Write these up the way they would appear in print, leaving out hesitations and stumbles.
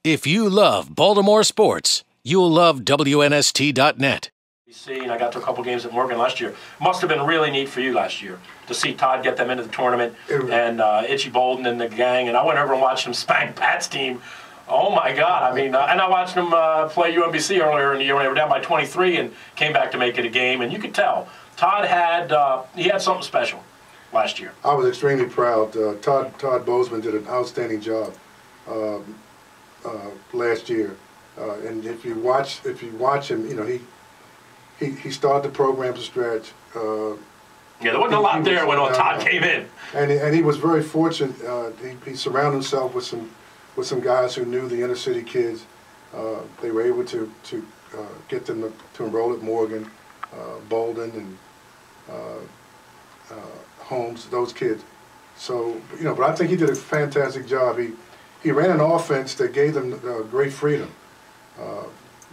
If you love Baltimore sports, you'll love WNST.net. And I got to a couple games at Morgan last year. Must have been really neat for you last year to see Todd get them into the tournament and Itchy Bolden and the gang. And I went over and watched him spank Pat's team. Oh my God! I mean, and I watched him play UMBC earlier in the year when they were down by 23 and came back to make it a game. And you could tell Todd had something special last year. I was extremely proud. Todd Bozeman did an outstanding job last year. And if you watch him, you know he started the program to stretch. Yeah, there wasn't a lot there when Todd came in. And he was very fortunate. He surrounded himself with some guys who knew the inner city kids. They were able to get them to enroll at Morgan, Bolden, and Holmes, those kids. So, you know, but I think he did a fantastic job. He ran an offense that gave them great freedom.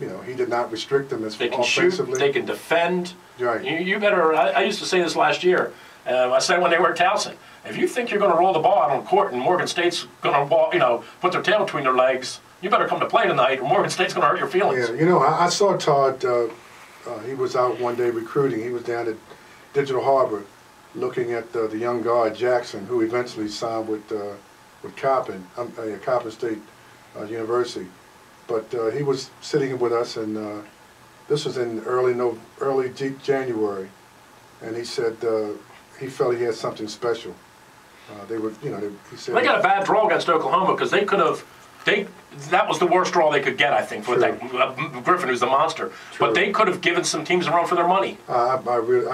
You know, he did not restrict them as they can offensively. Shoot, they can defend. Right. You better. I used to say this last year. I said when they were at Towson, if you think you're going to roll the ball out on court and Morgan State's going to, put their tail between their legs, you better come to play tonight, or Morgan State's going to hurt your feelings. Yeah, you know, I saw Todd. He was out one day recruiting. He was down at Digital Harbor, looking at the young guard Jackson, who eventually signed with Coppin State University. But he was sitting with us, and this was in early January, and he said he felt he had something special. He said they got a bad draw against Oklahoma because they could have. That was the worst draw they could get, I think, for that Griffin, who's the monster. True. But they could have given some teams a run for their money. I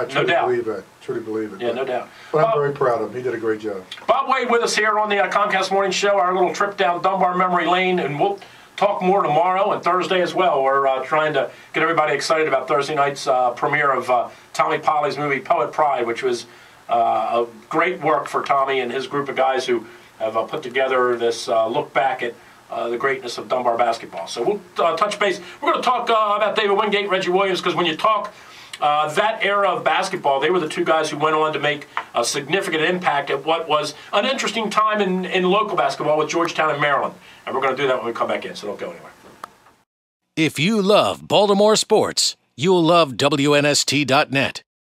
truly believe that. Truly believe it. Yeah, no doubt. But I'm very proud of him. He did a great job. Bob Wade with us here on the Comcast Morning Show, our little trip down Dunbar memory lane, and we'll talk more tomorrow and Thursday as well. We're trying to get everybody excited about Thursday night's premiere of Tommy Polly's movie Poet Pride, which was a great work for Tommy and his group of guys who have put together this look back at the greatness of Dunbar basketball. So we'll touch base. We're going to talk about David Wingate and Reggie Williams, because when you talk that era of basketball, they were the two guys who went on to make a significant impact at what was an interesting time in local basketball with Georgetown and Maryland. And we're going to do that when we come back in, so don't go anywhere. If you love Baltimore sports, you'll love WNST.net.